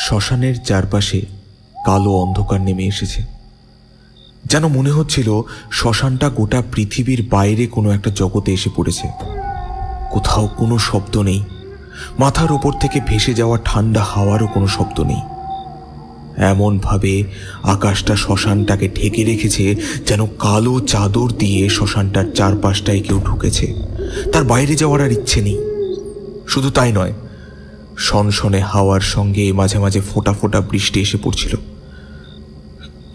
শ্মশানের চারপাশে কালো অন্ধকার নেমে এসেছে। যেন মনে হচ্ছিল শ্মশানটা গোটা পৃথিবীর বাইরে কোনো একটা জগতে এসে পড়েছে। কোথাও কোনো শব্দ নেই, মাথার ওপর থেকে ভেসে যাওয়া ঠান্ডা হাওয়ারও কোনো শব্দ নেই। এমনভাবে আকাশটা শ্মশানটাকে ঢেকে রেখেছে যেন কালো চাদর দিয়ে শ্মশানটার চারপাশটায় কেউ ঢুকেছে। তার বাইরে যাওয়ার আর ইচ্ছে নেই। শুধু তাই নয়, সনসনে হাওয়ার সঙ্গে মাঝে মাঝে ফোঁটা ফোঁটা বৃষ্টি এসে পড়ছিল,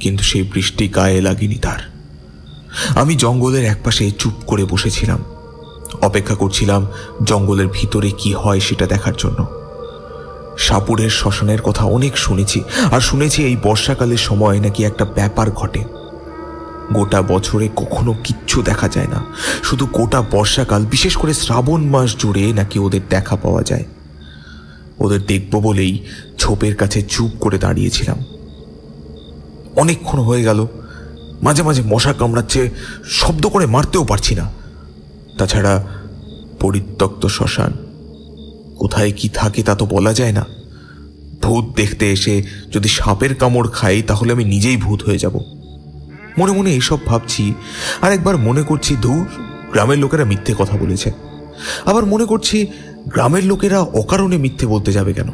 কিন্তু সেই বৃষ্টি গায়ে লাগেনি তার। আমি জঙ্গলের একপাশে চুপ করে বসেছিলাম, অপেক্ষা করছিলাম জঙ্গলের ভিতরে কি হয় সেটা দেখার জন্য। সাপুরের শ্মশানের কথা অনেক শুনেছি, আর শুনেছি এই বর্ষাকালের সময় নাকি একটা ব্যাপার ঘটে। গোটা বছরে কখনো কিচ্ছু দেখা যায় না, শুধু গোটা বর্ষাকাল, বিশেষ করে শ্রাবণ মাস জুড়ে নাকি ওদের দেখা পাওয়া যায়। ওদের দেখব বলেই ঝোপের কাছে চুপ করে দাঁড়িয়েছিলাম। অনেকক্ষণ হয়ে গেল, মাঝে মাঝে মশা কামড়াচ্ছে, শব্দ করে মারতেও পারছি না। তাছাড়া পরিত্যক্ত শ্মশান, কোথায় কি থাকে তা তো বলা যায় না। ভূত দেখতে এসে যদি সাপের কামড় খাই তাহলে আমি নিজেই ভূত হয়ে যাব। মনে মনে এইসব ভাবছি, আর একবার মনে করছি ধুর, গ্রামের লোকেরা মিথ্যে কথা বলেছে। আবার মনে করছি গ্রামের লোকেরা অকারণে মিথ্যে বলতে যাবে কেন?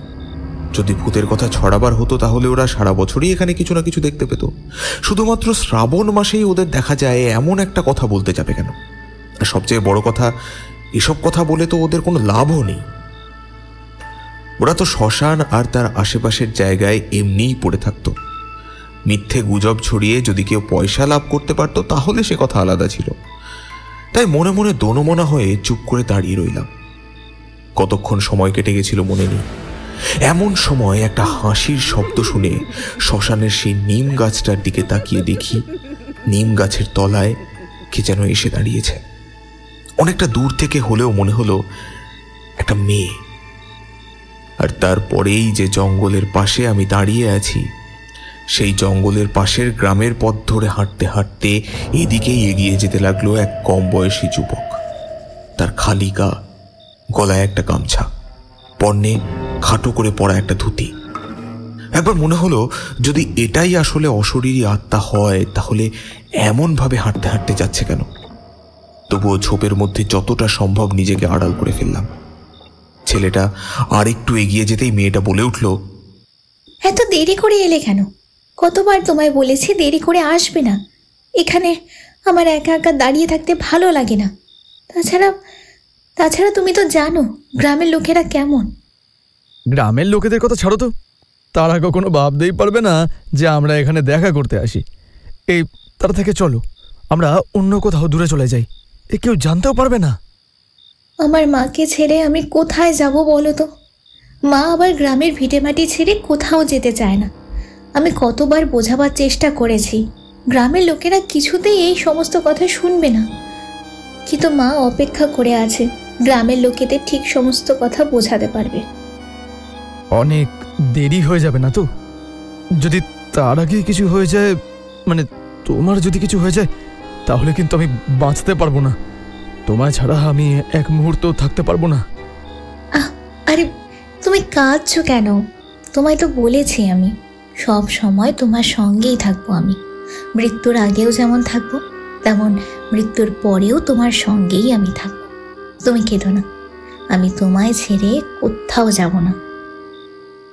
যদি ভূতের কথা ছড়াবার হতো তাহলে ওরা সারা বছরই এখানে কিছু না কিছু দেখতে পেত। শুধুমাত্র শ্রাবণ মাসেই ওদের দেখা যায়, এমন একটা কথা বলতে যাবে কেন? আর সবচেয়ে বড় কথা, এসব কথা বলে তো ওদের কোনো লাভও নেই। ওরা তো শ্মশান আর তার আশেপাশের জায়গায় এমনিই পড়ে থাকতো। মিথ্যে গুজব ছড়িয়ে যদি কেউ পয়সা লাভ করতে পারত তাহলে সে কথা আলাদা ছিল। তাই মনে মনে দোনমনা হয়ে চুপ করে দাঁড়িয়ে রইলাম। কতক্ষণ সময় কেটে গেছিল মনে নেই। এমন সময় একটা হাসির শব্দ শুনে শ্মশানের সেই নিম গাছটার দিকে তাকিয়ে দেখি নিম গাছের তলায় কে যেন এসে দাঁড়িয়েছে। অনেকটা দূর থেকে হলেও মনে হলো একটা মেয়ে। আর তারপরেই যে জঙ্গলের পাশে আমি দাঁড়িয়ে আছি, সেই জঙ্গলের পাশের গ্রামের পথ ধরে হাঁটতে হাঁটতে এদিকেই এগিয়ে যেতে লাগলো এক কম বয়সী যুবক। তার খালি গা, গলায় একটা গামছা, পরনে খাটো করে পরা একটা ধুতি। একবার মনে হলো যদি এটাই আসলে অশরীরী আত্মা হয় তাহলে এমনভাবে হাঁটতে হাঁটতে যাচ্ছে কেন? তবুও ঝোপের মধ্যে যতটা সম্ভব নিজেকে আড়াল করে ফেললাম। ছেলেটা আর একটু এগিয়ে যেতেই মেয়েটা বলে উঠল, এত দেরি করে এলে কেন? কতবার তোমায় বলেছি দেরি করে আসবে না। এখানে আমার একা একা দাঁড়িয়ে থাকতে ভালো লাগে না। তাছাড়া তুমি তো জানো গ্রামের লোকেরা কেমন। গ্রামের লোকেদের কথা ছাড়ো তো, তারা কখনো ভাবতেই পারবে না যে আমরা এখানে দেখা করতে আসি। এই তার থেকে চলো আমরা অন্য কোথাও দূরে চলে যাই, কেউ জানতেও পারবে না। আমার মাকে ছেড়ে আমি কোথায় যাব বলো তো? মা আবার গ্রামের ভিটেমাটি ছেড়ে কোথাও যেতে চায় না। আমি কতবার বোঝাবার চেষ্টা করেছি, গ্রামের লোকেরা কিছুতেই এই সমস্ত কথা শুনবে না। কিন্তু মা অপেক্ষা করে আছে, গ্রামের লোকেদের ঠিক সমস্ত কথা বোঝাতে পারবে। অনেক দেরি হয়ে যাবে না তো? যদি তার আগে কিছু হয়ে যায়, মানে তোমার যদি কিছু হয়ে যায়, তাহলে কিন্তু আমি বাঁচতে পারবো না। তোমায় ছাড়া আমি এক মুহূর্ত থাকতে পারবো না। আরে তুমি কাঁদছো কেন? তোমায় তো বলেছি আমি সব সময় তোমার সঙ্গেই থাকবো। আমি মৃত্যুর আগেও যেমন থাকবো, তেমন মৃত্যুর পরেও তোমার সঙ্গেই আমি থাকবো। তুমি কেঁদো না, আমি তোমায় ছেড়ে কোথাও যাব না।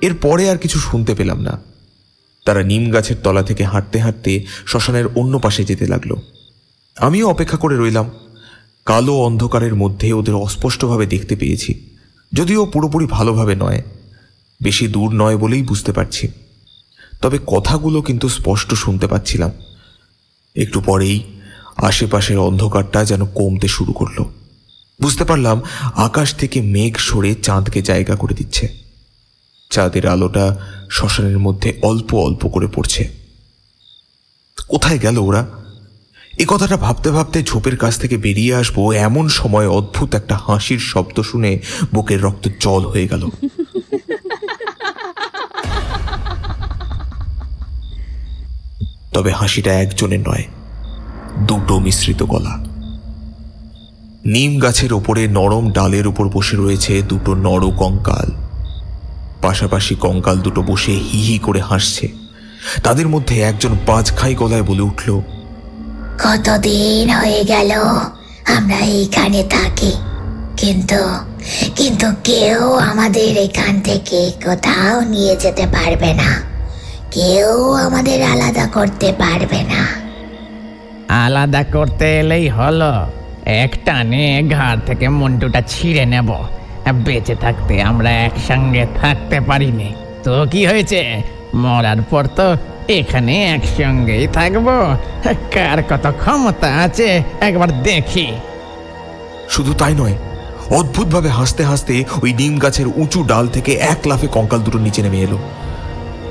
এরপরে আর কিছু শুনতে পেলাম না। তারা নিম গাছের তলা থেকে হাঁটতে হাঁটতে শ্মশানের অন্য পাশে যেতে লাগলো। আমিও অপেক্ষা করে রইলাম। কালো অন্ধকারের মধ্যে ওদের অস্পষ্টভাবে দেখতে পেয়েছি, যদিও পুরোপুরি ভালোভাবে নয়। বেশি দূর নয় বলেই বুঝতে পারছি, তবে কথাগুলো কিন্তু স্পষ্ট শুনতে পাচ্ছিলাম। একটু পরেই আশেপাশের অন্ধকারটা যেন কমতে শুরু করলো। বুঝতে পারলাম আকাশ থেকে মেঘ সরে চাঁদকে জায়গা করে দিচ্ছে। চাঁদের আলোটা শ্মশানের মধ্যে অল্প অল্প করে পড়ছে। কোথায় গেল ওরা? এই কথাটা ভাবতে ভাবতে ঝোপের কাছ থেকে বেরিয়ে আসবো এমন সময় অদ্ভুত একটা হাসির শব্দ শুনে বুকের রক্ত জল হয়ে গেল। তবে হাসিটা একজনের নয়, দুটো মিশ্রিত গলা। নিম গাছের ওপরে নরম ডালের উপর বসে রয়েছে দুটো নর কঙ্কাল। পাশাপাশি কঙ্কাল দুটো বসে হি হি করে হাসছে। তাদের মধ্যে একজন বাজখাই গলায় বলে উঠল, কতদিন হয়ে গেল আমরা এইখানে থাকি, কিন্তু কিন্তু কেউ আমাদের এখান থেকে কোথাও নিয়ে যেতে পারবে না, কেউ আমাদের আলাদা করতে পারবে না। আলাদা করতে এলেই হলো, একটানে ঘাড় থেকে মুন্ডুটা ছিঁড়ে নেব। বেঁচে থাকতে আমরা একসঙ্গে থাকতে পারিনি, তো কি হয়েছে, মরার পর তো এখানে একসঙ্গেই থাকবো। কার কত ক্ষমতা আছে একবার দেখি। শুধু তাই নয়, অদ্ভুতভাবে হাসতে হাসতে ওই নিম গাছের উঁচু ডাল থেকে এক লাফে কঙ্কাল দুটো নিচে নেমে এলো।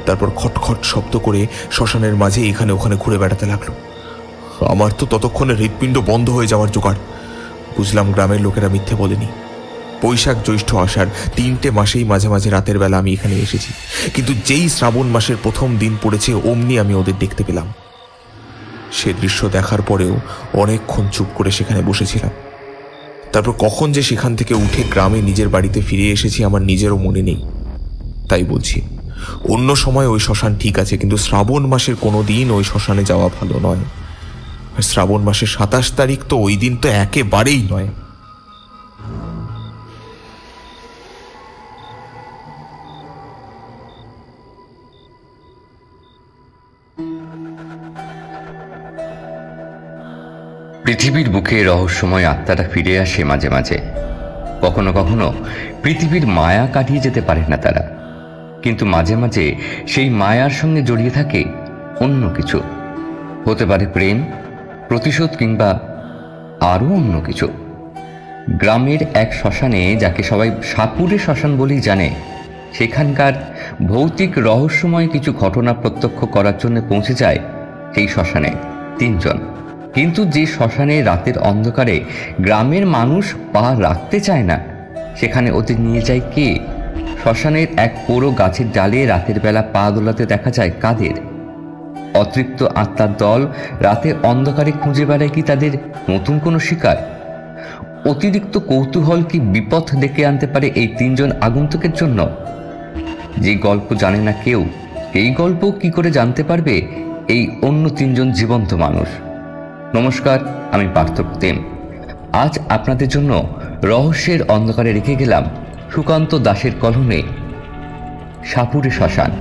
তারপর খটখট শব্দ করে শ্মশানের মাঝে এখানে ওখানে ঘুরে বেড়াতে লাগলো। আমার তো ততক্ষণে হৃৎপিণ্ড বন্ধ হয়ে যাওয়ার জোগাড়। বুঝলাম গ্রামের লোকেরা মিথ্যে বলেনি। বৈশাখ জ্যৈষ্ঠ আষাঢ় 3টে মাসেই মাঝে মাঝে রাতের বেলা আমি এখানে এসেছি, কিন্তু যেই শ্রাবণ মাসের প্রথম দিন পড়েছে অমনি আমি ওদের দেখতে পেলাম। সে দৃশ্য দেখার পরেও অনেকক্ষণ চুপ করে সেখানে বসেছিলাম। তারপর কখন যে সেখান থেকে উঠে গ্রামে নিজের বাড়িতে ফিরে এসেছি আমার নিজেরও মনে নেই। তাই বলছি, অন্য সময় ওই শ্মশান ঠিক আছে, কিন্তু শ্রাবণ মাসের কোনো দিন ওই শ্মশানে যাওয়া ভালো নয়। আর শ্রাবণ মাসের 27 তারিখ তো ওই দিন তো একেবারেই নয়। পৃথিবীর বুকে রহস্যময় আত্মাটা ফিরে আসে মাঝে মাঝে। কখনো কখনো পৃথিবীর মায়া কাটিয়ে যেতে পারে না তারা, কিন্তু মাঝে মাঝে সেই মায়ার সঙ্গে জড়িয়ে থাকে অন্য কিছু। হতে পারে প্রেম, প্রতিশোধ কিংবা আরও অন্য কিছু। গ্রামের এক শ্মশানে, যাকে সবাই সাপুড়ে শ্মশান বলেই জানে, সেখানকার ভৌতিক রহস্যময় কিছু ঘটনা প্রত্যক্ষ করার জন্য পৌঁছে যায় সেই শ্মশানে 3 জন। কিন্তু যে শ্মশানে রাতের অন্ধকারে গ্রামের মানুষ পা রাখতে চায় না, সেখানে ওদের নিয়ে যায় কে? শ্মশানের এক পুরো গাছের ডালে রাতের বেলা পা দোলাতে দেখা যায় কাদের? অতৃপ্ত আত্মার দল রাতের অন্ধকারে খুঁজে বেড়ায় কি তাদের নতুন কোনো শিকার? অতিরিক্ত কৌতূহল কি বিপদ ডেকে আনতে পারে এই 3 জন আগন্তুকের জন্য? যে গল্প জানে না কেউ, এই গল্প কি করে জানতে পারবে এই অন্য 3 জন জীবন্ত মানুষ? নমস্কার, আমি পার্থ প্রতিম। আজ আপনাদের জন্য রহস্যের অন্ধকারে রেখে গেলাম সুকান্ত দাসের কলমে সাপুড়ে শ্মশান।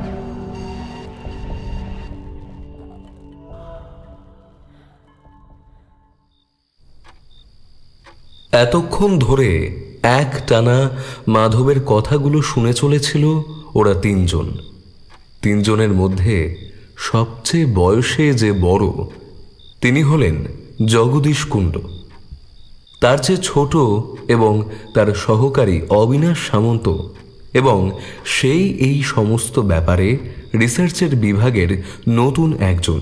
এতক্ষণ ধরে এক টানা মাধবের কথাগুলো শুনে চলেছিল ওরা 3 জন। 3 জনের মধ্যে সবচেয়ে বয়সে যে বড়, তিনি হলেন জগদীশ কুণ্ড। তার চেয়ে ছোট এবং তার সহকারী অবিনাশ সামন্ত, এবং সেই এই সমস্ত ব্যাপারে রিসার্চের বিভাগের নতুন একজন,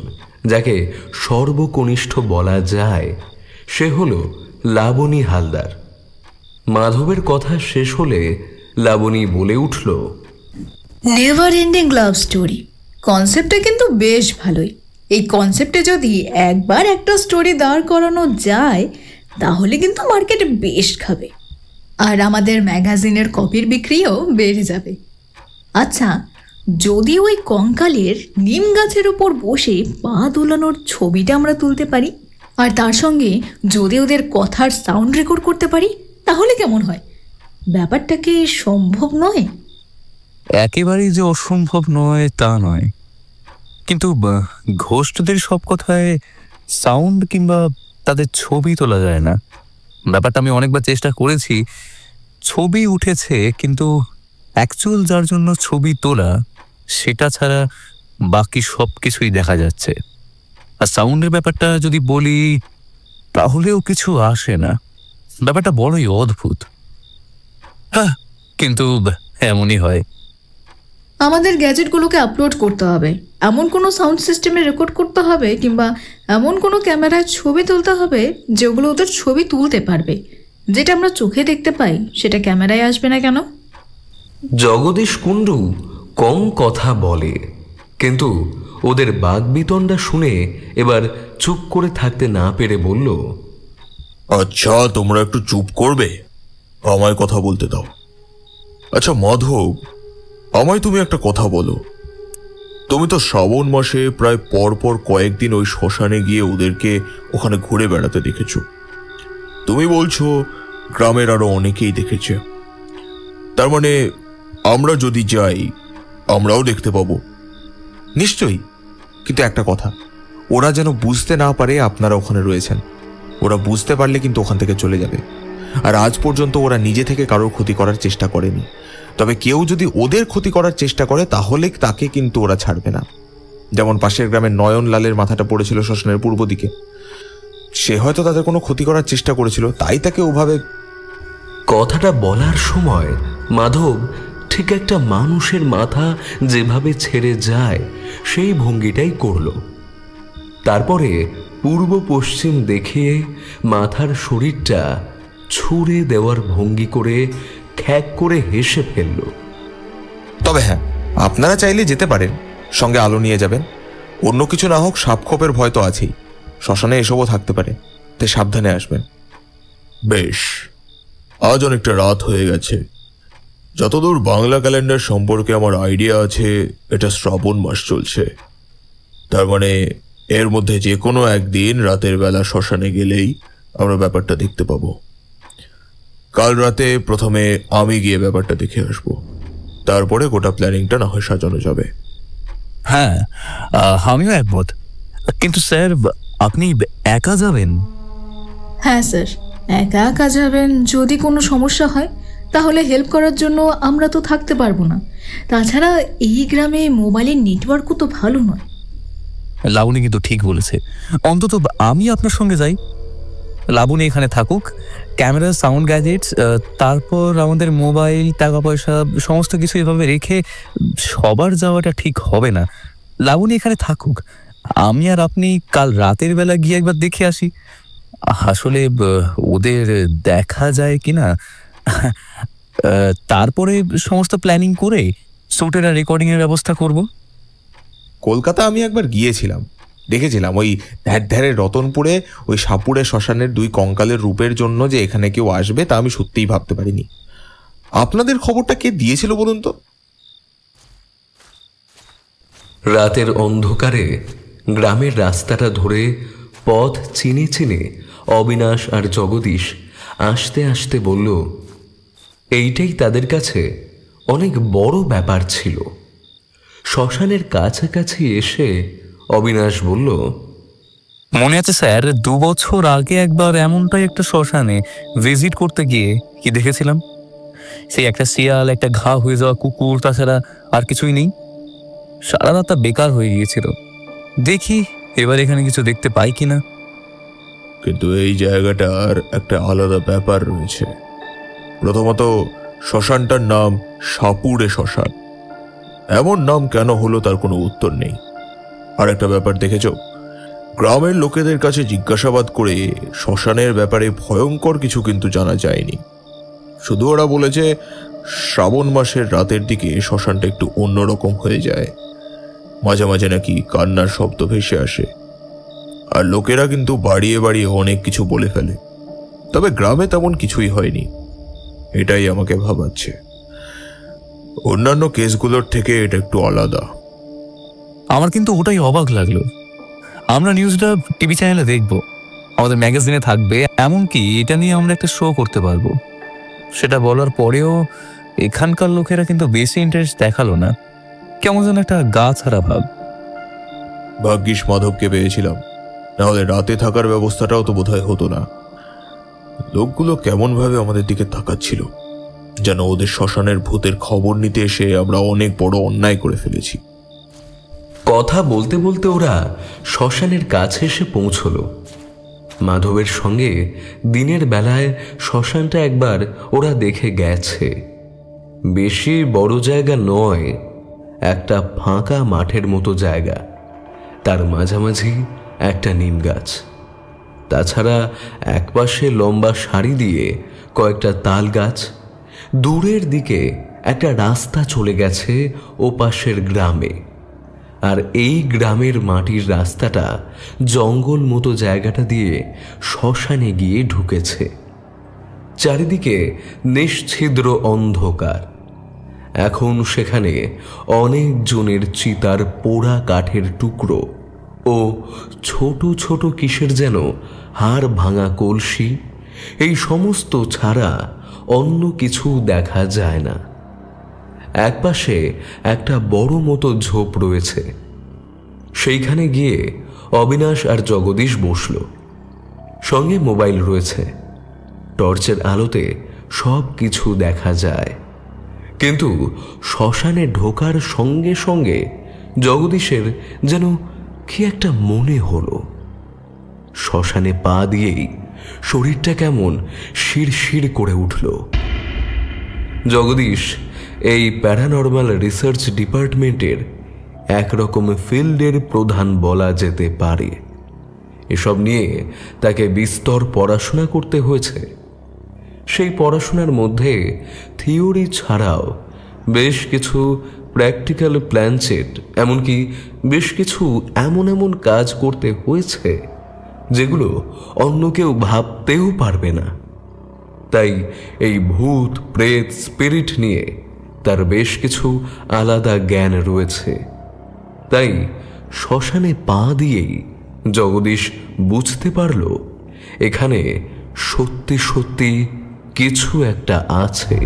যাকে সর্বকনিষ্ঠ বলা যায়, সে হল লাবণী হালদার। মাধবের কথা শেষ হলে লাবণী বলে উঠল, নেভার এন্ডিং লাভ স্টোরি কনসেপ্টটা কিন্তু বেশ ভালোই। এই কনসেপ্টে যদি একবার একটা স্টোরি দাঁড় করানো যায় তাহলে কিন্তু মার্কেটে বেশ খাবে, আর আমাদের ম্যাগাজিনের কপির বিক্রিও বেড়ে যাবে। আচ্ছা, যদি ওই কঙ্কালের নিম গাছের উপর বসে পা দোলানোর ছবিটা আমরা তুলতে পারি, আর তার সঙ্গে যদি ওদের কথার সাউন্ড রেকর্ড করতে পারি, তাহলে কেমন হয়? ব্যাপারটা কি সম্ভব নয়? একেবারেই যে অসম্ভব নয় তা নয়, কিন্তু ঘোষ্টদের সব কথায় সাউন্ড কিংবা তাদের ছবি তোলা যায় না। ব্যাপারটা আমি অনেকবার চেষ্টা করেছি, ছবি উঠেছে, কিন্তু অ্যাকচুয়াল যার জন্য ছবি তোলা সেটা ছাড়া বাকি সব কিছুই দেখা যাচ্ছে। আর সাউন্ডের ব্যাপারটা যদি বলি তাহলেও কিছু আসে না। ব্যাপারটা বড়ই অদ্ভুত। হ্যাঁ, কিন্তু এমনই হয়। আমাদের গ্যাজেটগুলোকে আপলোড করতে হবে, এমন কোনো সাউন্ড সিস্টেমে রেকর্ড করতে হবে, কিংবা এমন কোনো ক্যামেরায় ছবি তুলতে হবে যেগুলো ওদের ছবি তুলতে পারবে। যেটা আমরা চোখে দেখতে পাই সেটা ক্যামেরায় আসবে না কেন? জগদীশ কুণ্ডু কম কথা বলে, কিন্তু ওদের বাগবিতণ্ডা শুনে এবার চুপ করে থাকতে না পেরে বলল, আচ্ছা, তোমরা একটু চুপ করবে, আমায় কথা বলতে দাও। আচ্ছা মাধব, আমায় তুমি একটা কথা বলো, তুমি তো শ্রাবণ মাসে প্রায় পরপর কয়েকদিন ওই শ্মশানে গিয়ে ওদেরকে ওখানে ঘুরে বেড়াতে দেখেছো। তুমি বলছো গ্রামের আরো অনেকেই দেখেছে, তার মানে আমরা যদি যাই আমরাও দেখতে পাবো। নিশ্চয়ই, কিন্তু একটা কথা, ওরা যেন বুঝতে না পারে আপনারা ওখানে রয়েছেন। ওরা বুঝতে পারলে কিন্তু ওখান থেকে চলে যাবে। আর আজ পর্যন্ত ওরা নিজে থেকে কারোর ক্ষতি করার চেষ্টা করেনি। তবে কেউ যদি ওদের ক্ষতি করার চেষ্টা করে তাহলে তাকে কিন্তু ওরা ছাড়বে না। যেমন পাশের গ্রামের নয়নলালের মাথাটা পড়েছিল শ্মশানের পূর্ব দিকে, সে হয়তো তাদের কোনো ক্ষতি করার চেষ্টা করেছিল, তাই তাকে ওভাবে। কথাটা বলার সময় মাধব ঠিক একটা মানুষের মাথা যেভাবে ছেড়ে যায় সেই ভঙ্গিটাই করল। তারপরে পূর্ব পশ্চিম দেখিয়ে মাথার শরীরটা ছুঁড়ে দেওয়ার ভঙ্গি করে খ্যাক করে হেসে ফেলল। তবে হ্যাঁ, আপনারা চাইলে যেতে পারেন, সঙ্গে আলো নিয়ে যাবেন। অন্য কিছু না হোক সাপখোপের ভয় তো আছেই, শ্মশানে এসবও থাকতে পারে, তাই সাবধানে আসবেন। বেশ, আজ অনেকটা রাত হয়ে গেছে। যতদূর বাংলা ক্যালেন্ডার সম্পর্কে আমার আইডিয়া আছে, এটা শ্রাবণ মাস চলছে। তার মানে এর মধ্যে যে কোনো একদিন রাতের বেলা শ্মশানে গেলেই আমরা ব্যাপারটা দেখতে পাবো। কাল রাতে প্রথমে আমি গিয়ে ব্যাপারটা দেখে আসবো, তারপরে গোটা প্ল্যানিংটা না হয় সাজানো যাবে। হ্যাঁ, আমিও একমত। কিন্তু স্যার, আপনি একা যাবেন? হ্যাঁ স্যার, একা একা যাবেন। যদি কোনো সমস্যা হয় তাহলে হেল্প করার জন্য আমরা তো থাকতে পারবো না। তাছাড়া এই গ্রামে মোবাইলের নেটওয়ার্কও তো ভালো নয়। লাবণী কিন্তু ঠিক বলেছে, অন্তত আমি আপনার সঙ্গে যাই। লাবণী এখানে থাকুক, ক্যামেরা, সাউন্ড গ্যাজেটস, তারপর আমাদের মোবাইল, টাকা পয়সা সমস্ত কিছু এভাবে রেখে সবার যাওয়াটা ঠিক হবে না। লাবণী এখানে থাকুক, আমি আর আপনি কাল রাতের বেলা গিয়ে একবার দেখে আসি। আসলে ওদের দেখা যায় কিনা, তারপরে সমস্ত প্ল্যানিং করে শুটের আর রেকর্ডিংয়ের ব্যবস্থা করব। কলকাতা আমি একবার গিয়েছিলাম, দেখেছিলাম ওই ধ্যারে রতনপুরে ওই সাপুড়ে শ্মশানের 2 কঙ্কালের রূপের জন্য যে এখানে কেউ আসবে তা আমি সত্যিই ভাবতে পারিনি। আপনাদের খবরটা কে দিয়েছিল বলুন তো? রাতের অন্ধকারে গ্রামের রাস্তাটা ধরে পথ চিনে চিনে অবিনাশ আর জগদীশ আসতে আসতে বলল, এইটাই তাদের কাছে অনেক বড় ব্যাপার ছিল। শ্মশানের কাছাকাছি এসে অবিনাশ বলল, মনে আছে স্যার, 2 বছর আগে একবার এমনটাই একটা শ্মশানে ভিজিট করতে গিয়ে কি দেখেছিলাম? সেই একটা শিয়াল, একটা ঘা হয়ে যাওয়া কুকুর, তাছাড়া আর কিছুই নেই। সারা রাতটা বেকার হয়ে গিয়েছিল। দেখি এবার এখানে কিছু দেখতে পাই কিনা। কিন্তু এই জায়গাটার একটা আলাদা ব্যাপার রয়েছে। প্রথমত, শ্মশানটার নাম সাপুড়ে শ্মশান। এমন নাম কেন হলো তার কোনো উত্তর নেই। আর একটা ব্যাপার দেখেছ, গ্রামের লোকেদের কাছে জিজ্ঞাসাবাদ করে শ্মশানের ব্যাপারে ভয়ঙ্কর কিছু কিন্তু জানা যায়নি। শুধু ওরা বলেছে শ্রাবণ মাসের রাতের দিকে শ্মশানটা একটু অন্যরকম হয়ে যায়। মাঝে মাঝে নাকি কান্নার শব্দ ভেসে আসে, আর লোকেরা কিন্তু বাড়িয়ে বাড়িয়ে অনেক কিছু বলে ফেলে। তবে গ্রামে তেমন কিছুই হয়নি, এটাই আমাকে ভাবাচ্ছে। অন্যান্য কেসগুলোর থেকে এটা একটু আলাদা। আমার কিন্তু ওটাই অবাক লাগলো। আমরা নিউজটা টিভি চ্যানেলে দেখব, আমাদের ম্যাগাজিনে থাকবে, এমনকি এটা নিয়ে আমরা একটা শো করতে পারবো। সেটা বলার পরেও এখানকার লোকেরা কিন্তু বেশি ইন্টারেস্ট দেখালো না, কেমন যেন একটা গা ছাড়া ভাব। ভাগ্যিস মাধবকে পেয়েছিলাম, নাহলে রাতে থাকার ব্যবস্থাটাও তো বোধহয় হতো না। লোকগুলো কেমন ভাবে আমাদের দিকে তাকাচ্ছিল, যেন ওদের শ্মশানের ভূতের খবর নিতে এসে আমরা অনেক বড় অন্যায় করে ফেলেছি। কথা বলতে বলতে ওরা শ্মশানের কাছে এসে পৌঁছলো। মাধবের সঙ্গে দিনের বেলায় শ্মশানটা একবার ওরা দেখে গেছে। বেশি বড় জায়গা নয়, একটা ফাঁকা মাঠের মতো জায়গা, তার মাঝামাঝি একটা নিম গাছ, তাছাড়া একপাশে লম্বা সারি দিয়ে কয়েকটা তাল গাছ। দূরের দিকে একটা রাস্তা চলে গেছে ও পাশের গ্রামে, আর এই গ্রামের মাটির রাস্তাটা জঙ্গল মতো জায়গাটা দিয়ে শ্মশানে গিয়ে ঢুকেছে। চারিদিকে নিশ্ছিদ্র অন্ধকার, এখন সেখানে অনেক জনের চিতার পোড়া কাঠের টুকরো ও ছোট ছোট কিসের যেন হাড় ভাঙা কলসি, এই সমস্ত ছাড়া অন্য কিছু দেখা যায় না। একপাশে একটা বড় মতো ঝোপ রয়েছে। সেইখানে গিয়ে অবিনাশ আর জগদীশ বসল। সঙ্গে মোবাইল রয়েছে। টর্চের আলোতে সব কিছু দেখা যায়। কিন্তু শ্মশানে ঢোকার সঙ্গে সঙ্গে জগদীশের যেন কি একটা মনে হলো। শ্মশানে পা দিয়েই শরীরটা কেমন শিরশির করে উঠল। জগদীশ এই প্যারানর্মাল রিসার্চ ডিপার্টমেন্টের একরকম ফিল্ডের প্রধান বলা যেতে পারে। এসব নিয়ে তাকে বিস্তর পড়াশোনা করতে হয়েছে। সেই পড়াশোনার মধ্যে থিওরি ছাড়াও বেশ কিছু প্র্যাকটিক্যাল প্ল্যানচেট, এমনকি বেশ কিছু এমন এমন কাজ করতে হয়েছে যেগুলো অন্য কেউ ভাবতেও পারবে না। তাই এই ভূত প্রেত স্পিরিট নিয়ে তার বেশ কিছু আলাদা জ্ঞান রয়েছে। তাই শ্মশানে পা দিয়েই জগদীশ বুঝতে পারল এখানে সত্যি সত্যি কিছু একটা আছে।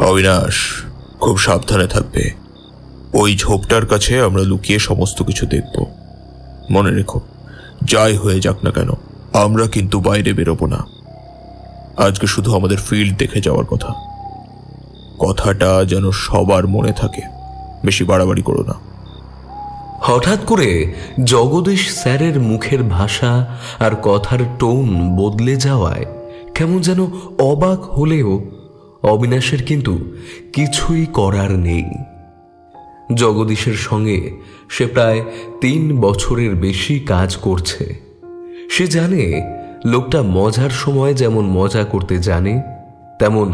অবিনাশ, খুব সাবধানে থাকবে। ওই ঝোপটার কাছে আমরা লুকিয়ে সমস্ত কিছু দেখব। মনে রেখো, যাই হয়ে যাক না কেন আমরা কিন্তু বাইরে বেরোবো না। আজকে শুধু আমাদের ফিল্ড দেখে যাওয়ার কথা। কথাটা যেন সবার মনে থাকে। বেশি বাড়াবাড়ি করো না। হঠাৎ করে জগদীশ স্যারের মুখের ভাষা আর কথার টোন বদলে যাওয়ায় কেমন যেন অবাক হলেও অবিনাশের কিন্তু কিছুই করার নেই। জগদীশের সঙ্গে সে প্রায় 3 বছরের বেশি কাজ করছে। সে জানে লোকটা মজার সময় যেমন মজা করতে জানে, তেমন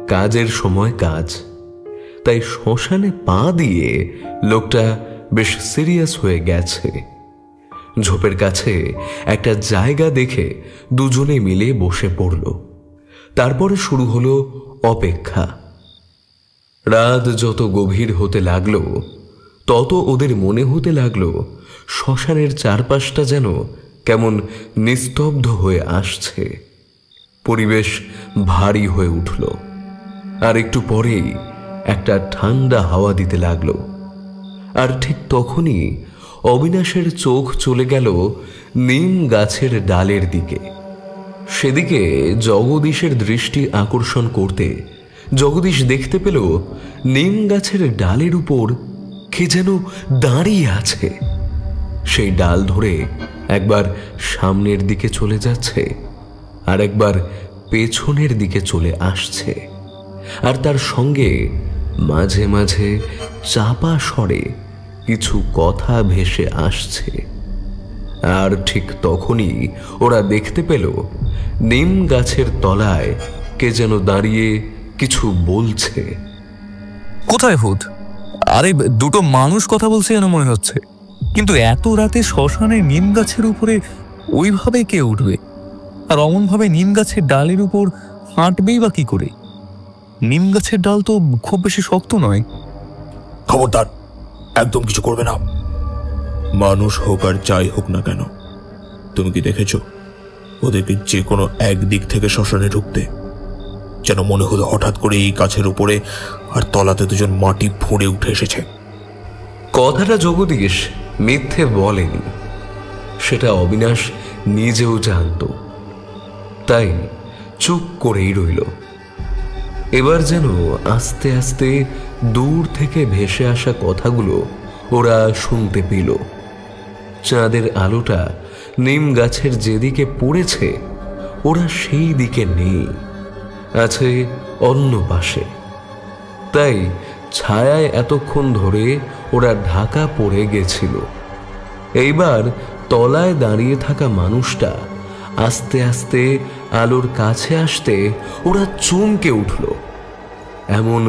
কাজের সময় কাজ। তাই শ্মশানে পা দিয়ে লোকটা বেশ সিরিয়াস হয়ে গেছে। ঝোপের কাছে একটা জায়গা দেখে দুজনে মিলে বসে পড়ল। তারপরে শুরু হলো অপেক্ষা। রাত যত গভীর হতে লাগলো তত ওদের মনে হতে লাগলো শ্মশানের চারপাশটা যেন কেমন নিস্তব্ধ হয়ে আসছে। পরিবেশ ভারী হয়ে উঠল। আর একটু পরেই একটা ঠান্ডা হাওয়া দিতে লাগলো। আর ঠিক তখনই অবিনাশের চোখ চলে গেল নিম গাছের ডালের দিকে। সেদিকে জগদীশের দৃষ্টি আকর্ষণ করতে জগদীশ দেখতে পেল নিম গাছের ডালের উপর কে যেন দাঁড়িয়ে আছে। সেই ডাল ধরে একবার সামনের দিকে চলে যাচ্ছে, আর একবার পেছনের দিকে চলে আসছে। আর তার সঙ্গে মাঝে মাঝে চাপা স্বরে কিছু কথা ভেসে আসছে। আর ঠিক তখনই ওরা দেখতে পেল নিম গাছের তলায় কে যেন দাঁড়িয়ে কিছু বলছে। কোথায় ভূত? আরে দুটো মানুষ কথা বলছে যেন মনে হচ্ছে, কিন্তু এত রাতে শ্মশানে নিম গাছের উপরে ওইভাবে কে উঠবে? আর অমনভাবে নিম গাছের ডালের উপর হাঁটবেই বা কি করে? নিম গাছের ডাল তো খুব বেশি শক্ত নয়। খবরদার, একদম কিছু করবে না। মানুষ হোক আর যাই হোক না কেন, তুমি কি দেখেছো ওদেরকে যে কোনো একদিক থেকে শ্মশানে ঢুকতে? যেন মনে হলো হঠাৎ করে এই গাছের উপরে আর তলাতে দুজন মাটি ফুঁড়ে উঠে এসেছে। কথাটা জগদীশ মিথ্যে বলেনি, সেটা অবিনাশ নিজেও জানত। তাই চুপ করেই রইল। এবার যেন আস্তে আস্তে দূর থেকে ভেসে আসা কথাগুলো ওরা শুনতে পেল। চাঁদের আলোটা নিম গাছের যেদিকে পড়েছে ওরা সেই দিকে নেই, আছে অন্য পাশে। তাই ছায়ায় এতক্ষণ ধরে ওরা ঢাকা পড়ে গেছিল। এইবার তলায় দাঁড়িয়ে থাকা মানুষটা আস্তে আস্তে আলোর কাছে আসতে ওরা চমকে উঠল। এমন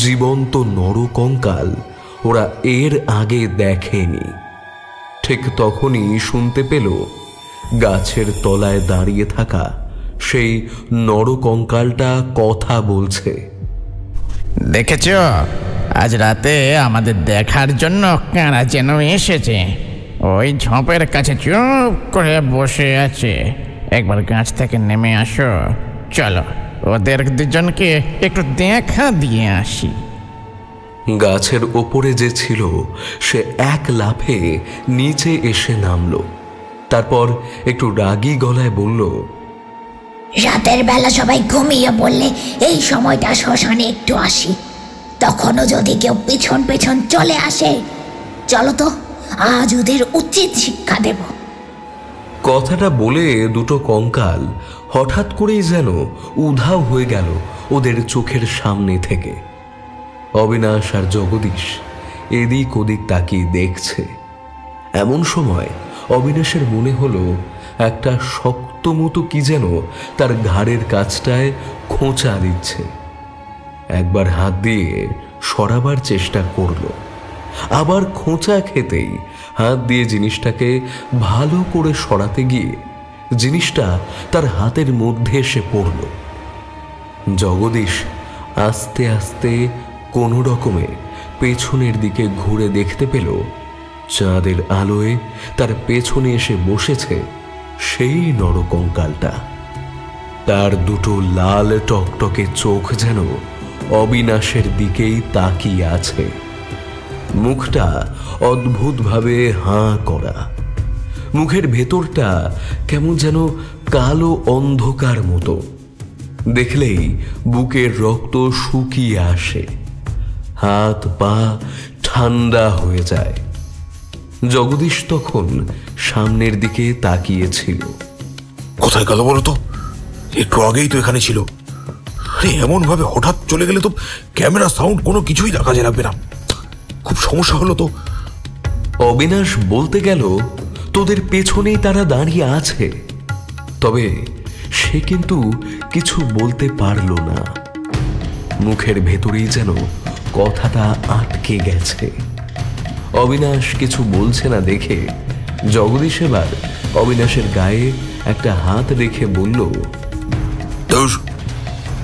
জীবন্ত নরকঙ্কাল ওরা এর আগে দেখেনি। ঠিক তখনই শুনতে পেল গাছের তলায় দাঁড়িয়ে থাকা সেই নরকঙ্কালটা কথা বলছে। দেখেছ, আজ রাতে আমাদের দেখার জন্য কারা যেন এসেছে। ওই ঝোপের কাছে চুপ করে বসে আছে। একবার গাছ থেকে নেমে আসো, চলো ওদের দুজনকে একটু দেখা দিয়ে আসি। গাছের ওপরে যে ছিল সে এক লাফে নিচে এসে নামলো। তারপর একটু রাগী গলায় বলল, রাতের বেলা সবাই ঘুমিয়ে বললে এই সময়টা শ্মশানে একটু আসি, তখনও যদি কেউ পেছন পেছন চলে আসে, চলো তো আজ ওদের উচিত শিক্ষা দেব। কথাটা বলে দুটো কঙ্কাল হঠাৎ করেই যেন উধাও হয়ে গেল ওদের চোখের সামনে থেকে। অবিনাশ আর জগদীশ এদিক ওদিক তাকিয়ে দেখছে। এমন সময় অবিনাশের মনে হলো একটা শক্ত মতো কি যেন তার ঘাড়ের কাছটায় খোঁচা দিচ্ছে। একবার হাত দিয়ে সরাবার চেষ্টা করল, আবার খোঁচা খেতেই হাত দিয়ে জিনিসটাকে ভালো করে সরাতে গিয়ে জিনিসটা তার হাতের মধ্যে এসে পড়ল। জগদীশ আস্তে আস্তে কোনো রকমে পেছনের দিকে ঘুরে দেখতে পেল চাঁদের আলোয় তার পেছনে এসে বসেছে সেই নরকঙ্কালটা। তার দুটো লাল টকটকে চোখ যেন অবিনাশের দিকেই তাকিয়ে আছে। মুখটা অদ্ভুতভাবে হাঁ করা, মুখের ভেতরটা কেমন যেন কালো অন্ধকার মতো। দেখলেই বুকের রক্ত শুকিয়ে আসে, হাত পা ঠান্ডা হয়ে যায়। জগদীশ তখন সামনের দিকে তাকিয়েছিল। কোথায় গেল বলো তো? একটু আগেই তো এখানে ছিল। এমন ভাবে হঠাৎ চলে গেলে তো ক্যামেরা সাউন্ড কোনো কিছুই দেখা যাবে না, খুব সমস্যা হলো তো। অবিনাশ বলতে গেল তোদের পেছনেই তারা দাঁড়িয়ে আছে, তবে সে কিন্তু কিছু বলতে পারল না। মুখের ভেতরেই যেন কথাটা আটকে গেছে। অবিনাশ কিছু বলছে না দেখে জগদীশ এবার অবিনাশের গায়ে একটা হাত রেখে বলল,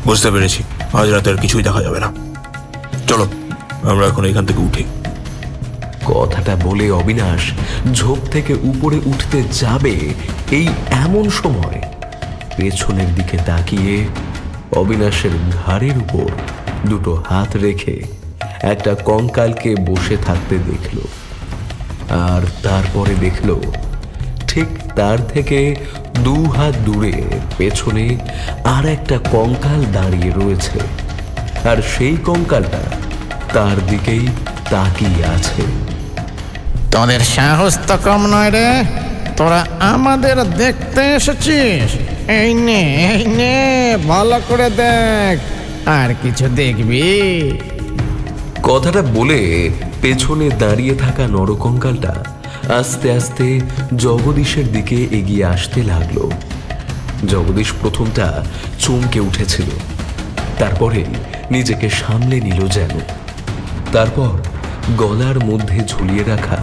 বুঝতে পেরেছি, আজ রাতে আর কিছুই দেখা যাবে না, চলো আমরা এখন এখান থেকে উঠি। কথাটা বলে অবিনাশ ঝোপ থেকে উপরে উঠতে যাবে, এই এমন সময় পেছনের দিকে তাকিয়ে অবিনাশের ঘাড়ের উপর দুটো হাত রেখে একটা কঙ্কালকে বসে থাকতে দেখল। আর তারপরে দেখল ঠিক তার থেকে 2 হাত দূরে পেছনে আর একটা কঙ্কাল দাঁড়িয়ে রয়েছে, আর সেই কঙ্কালটা তার দিকেই তাকিয়ে আছে। তোদের সাহস তো কম নয় রে, তোরা আমাদের দেখতে এসেছিস? এই নে ভালো করে দেখ, আর কিছু দেখবি? কথাটা বলে পেছনে দাঁড়িয়ে থাকা নরকঙ্কালটা আস্তে আস্তে জগদীশের দিকে এগিয়ে আসতে লাগলো। জগদীশ প্রথমটা চমকে উঠেছিল, তারপরে নিজেকে সামলে নিল যেন। তারপর গলার মধ্যে ঝুলিয়ে রাখা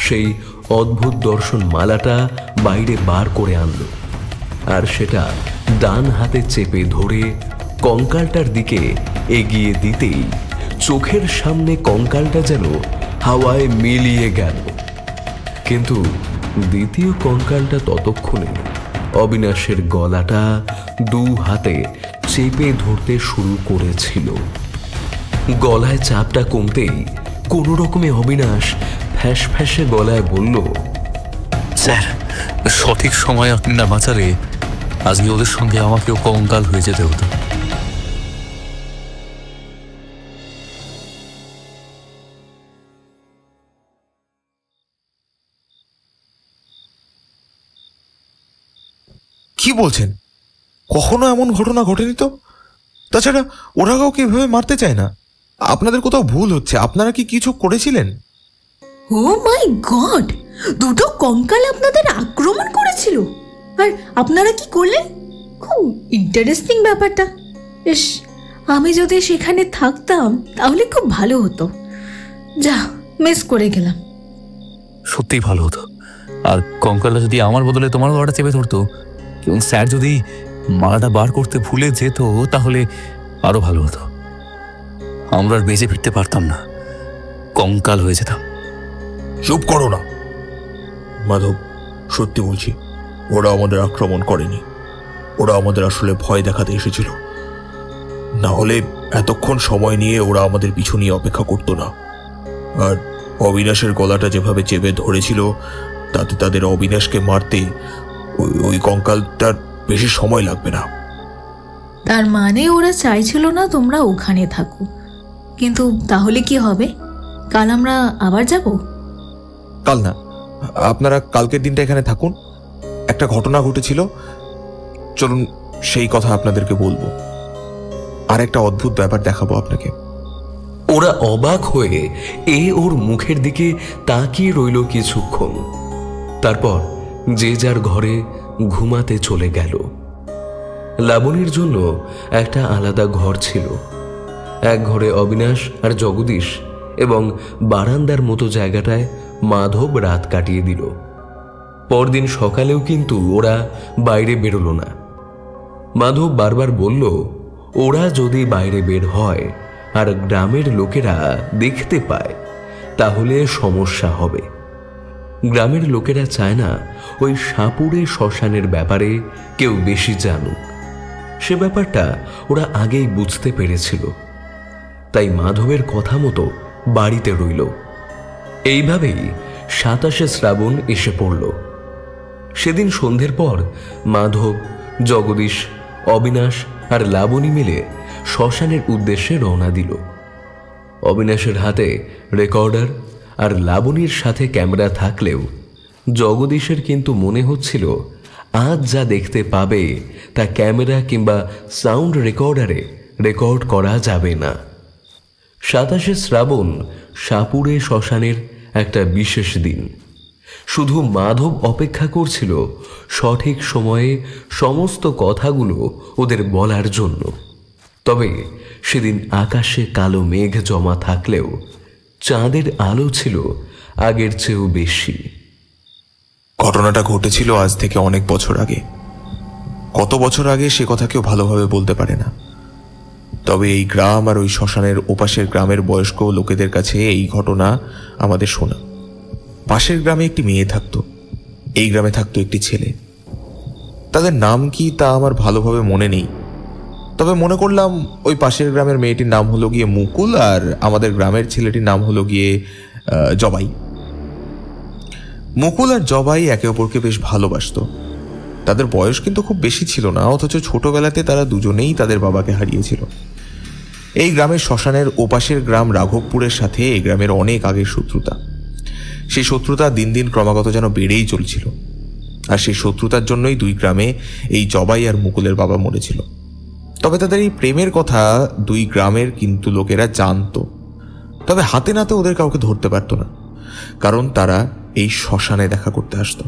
সেই অদ্ভুত দর্শন মালাটা বাইরে বার করে আনলো, আর সেটা ডান হাতে চেপে ধরে কঙ্কালটার দিকে এগিয়ে দিতেই চোখের সামনে কঙ্কালটা যেন হাওয়ায় মিলিয়ে গেল। কিন্তু দ্বিতীয় কঙ্কালটা ততক্ষণে অবিনাশের গলাটা 2 হাতে চেপে ধরতে শুরু করেছিল। গলায় চাপটা কমতেই কোনো রকমে অবিনাশ ফ্যাস ফ্যাসে গলায় বলল, স্যার, সঠিক সময় আপনি না বাঁচালে আজকে ওদের সঙ্গে আমাকেও কঙ্কাল হয়ে যেতে হতো। কি বলছেন? কখনো এমন ঘটনা ঘটেনি তো। তাছাড়া ওরা কাউকে এভাবে মারতে চায় না। আপনাদের কোথাও ভুল হচ্ছে। আপনারা কি কিছু করেছিলেন? ও মাই গড, দুটো কঙ্কাল আপনাদের আক্রমণ করেছিল, আর আপনারা কি করলেন? খুব ইন্টারেস্টিং ব্যাপারটা। ইস, আমি যদি সেখানে থাকতাম তাহলে খুব ভালো হতো। যা, মিস করে গেলাম। সত্যিই ভালো হতো। আর কঙ্কালটা যদি আমার বদলে তোমার গলাটা চেপে ধরতো এবং স্যার যদি মালাটা বার করতে ভুলে যেত তাহলে আরো ভালো হতো। আমরা আর বেঁচে ফিরতে পারতাম না, কঙ্কাল হয়ে যেতাম। চুপ করো না মাধব, সত্যি বলছি, ওরা আমাদের আক্রমণ করেনি। ওরা আমাদের আসলে ভয় দেখাতে এসেছিল, না হলে এতক্ষণ সময় নিয়ে ওরা আমাদের পিছু নিয়ে অপেক্ষা করতো না। আর অবিনাশের গলাটা যেভাবে চেপে ধরেছিল, তাতে তাদের অবিনাশকে মারতে ওই কঙ্কালটার বেশি সময় লাগবে না। তার মানে ওরা চাইছিল না তোমরা ওখানে থাকো। কিন্তু তাহলে কি হবে? কাল আমরা আবার যাব? কাল না, আপনারা কালকের দিনটা এখানে থাকুন। একটা ঘটনা ঘটেছিল, চলুন সেই কথা আপনাদেরকে বলবো। আর একটা অদ্ভুত ব্যাপার দেখাবো আপনাকে। ওরা অবাক হয়ে ওর মুখের দিকে তাকিয়ে রইল কিছুক্ষণ। তারপর যে যার ঘরে ঘুমাতে চলে গেল। লাবণীর জন্য একটা আলাদা ঘর ছিল। এক ঘরে অবিনাশ আর জগদীশ, এবং বারান্দার মতো জায়গাটায় মাধব রাত কাটিয়ে দিল। পরদিন সকালেও কিন্তু ওরা বাইরে বেরোলো না। মাধব বারবার বলল, ওরা যদি বাইরে বের হয় আর গ্রামের লোকেরা দেখতে পায় তাহলে সমস্যা হবে। গ্রামের লোকেরা চায় না ওই সাপুড়ে শ্মশানের ব্যাপারে কেউ বেশি জানুক। সে ব্যাপারটা ওরা আগেই বুঝতে পেরেছিল। তাই মাধবের কথা মতো বাড়িতে রইল। এইভাবেই 27শে শ্রাবণ এসে পড়ল। সেদিন সন্ধ্যের পর মাধব, জগদীশ, অবিনাশ আর লাবণী মিলে শ্মশানের উদ্দেশ্যে রওনা দিল। অবিনাশের হাতে রেকর্ডার আর লাবণীর সাথে ক্যামেরা থাকলেও জগদীশের কিন্তু মনে হচ্ছিল আজ যা দেখতে পাবে তা ক্যামেরা কিংবা সাউন্ড রেকর্ডারে রেকর্ড করা যাবে না। 27শে শ্রাবণ সাপুড়ে শ্মশানের একটা বিশেষ দিন। শুধু মাধব অপেক্ষা করছিল সঠিক সময়ে সমস্ত কথাগুলো ওদের বলার জন্য। তবে সেদিন আকাশে কালো মেঘ জমা থাকলেও চাঁদের আলো ছিল আগের চেয়েও বেশি। ঘটনাটা ঘটেছিল আজ থেকে অনেক বছর আগে। কত বছর আগে সে কথা কেউ ভালোভাবে বলতে পারে না। তবে এই গ্রাম আর ওই শ্মশানের ওপাশের গ্রামের বয়স্ক লোকেদের কাছে এই ঘটনা আমাদের শোনা। পাশের গ্রামে একটি মেয়ে থাকতো, এই গ্রামে থাকতো একটি ছেলে। তাদের নাম কি তা আমার ভালোভাবে মনে নেই, তবে মনে করলাম ওই পাশের গ্রামের মেয়েটির নাম হলো গিয়ে মুকুল, আর আমাদের গ্রামের ছেলেটির নাম হলো গিয়ে জবাই। মুকুল আর জবাই একে অপরকে বেশ ভালোবাসতো। তাদের বয়স কিন্তু খুব বেশি ছিল না, অথচ ছোটবেলাতে তারা দুজনেই তাদের বাবাকে হারিয়েছিল। এই গ্রামের শ্মশানের ওপাশের গ্রাম রাঘবপুরের সাথে এই গ্রামের অনেক আগের শত্রুতা। সেই শত্রুতা দিন দিন ক্রমাগত যেন বেড়েই চলছিল। আর সেই শত্রুতার জন্যই দুই গ্রামে এই জবাই আর মুকুলের বাবা মরেছিল। তবে তাদের এই প্রেমের কথা দুই গ্রামের কিন্তু লোকেরা জানতো, তবে হাতে নাতে ওদের কাউকে ধরতে পারতো না, কারণ তারা এই শ্মশানে দেখা করতে আসতো।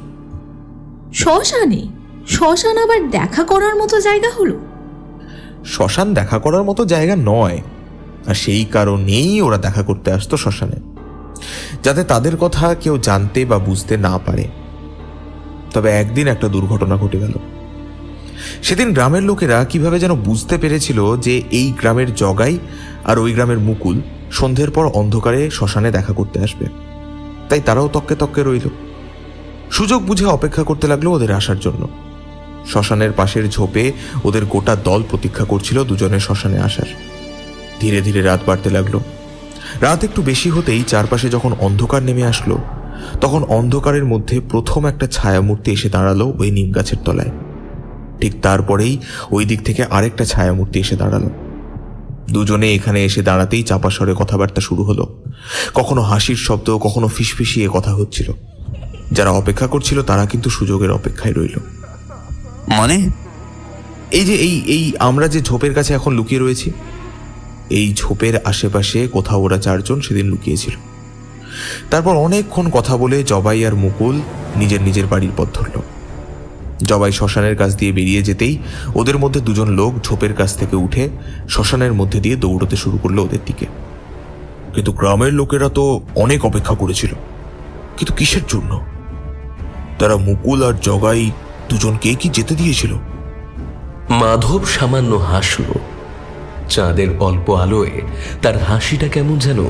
শ্মশানে? শ্মশান আবার দেখা করার মতো জায়গা হলো? শ্মশান দেখা করার মতো জায়গা নয়, আর সেই কারণেই ওরা দেখা করতে আসতো শ্মশানে, যাতে তাদের কথা কেউ জানতে বা বুঝতে না পারে। তবে একদিন একটা দুর্ঘটনা ঘটে গেল। সেদিন গ্রামের লোকেরা কিভাবে যেন বুঝতে পেরেছিল যে এই গ্রামের জগাই আর ওই গ্রামের মুকুল সন্ধ্যের পর অন্ধকারে শ্মশানে দেখা করতে আসবে। তাই তারাও তককে তককে রইল, সুযোগ বুঝে অপেক্ষা করতে লাগলো ওদের আসার জন্য। শ্মশানের পাশের ঝোপে ওদের গোটা দল প্রতীক্ষা করছিল দুজনের শ্মশানে আসার। ধীরে ধীরে রাত বাড়তে লাগলো। রাত একটু বেশি হতেই চারপাশে যখন অন্ধকার নেমে আসলো, তখন অন্ধকারের মধ্যে প্রথম একটা ছায়ামূর্তি এসে দাঁড়ালো ওই নিম গাছের তলায়। ঠিক তারপরেই ওই দিক থেকে আরেকটা ছায়ামূর্তি এসে দাঁড়ালো। দুজনে এখানে এসে দাঁড়াতেই চাপা স্বরে কথাবার্তা শুরু হলো। কখনো হাসির শব্দ, কখনো ফিসফিসিয়ে কথা হচ্ছিল। যারা অপেক্ষা করছিল তারা কিন্তু সুযোগের অপেক্ষায় রইল। মানে এই যে এই আমরা যে ঝোপের কাছে এখন লুকিয়ে রয়েছি, এই ঝোপের আশেপাশে কোথাও ওরা চারজন সেদিন লুকিয়েছিল। তারপর অনেকক্ষণ কথা বলে জবাই আর মুকুল নিজের নিজের বাড়ির পথ ধরল। জবাই শ্মশানের কাছ দিয়ে বেরিয়ে যেতেই ওদের মধ্যে দুজন লোক ঝোপের কাছ থেকে উঠে শ্মশানের মধ্যে দিয়ে দৌড়তে শুরু করলো ওদের দিকে। কিন্তু গ্রামের লোকেরা তো অনেক অপেক্ষা করেছিল, কিন্তু কিসের জন্য? তারা মুকুল আর জগাই দুজনকে কি যেতে দিয়েছিল? মাধব সামান্য হাসল। চাঁদের অল্প আলোয় তার হাসিটা কেমন যেন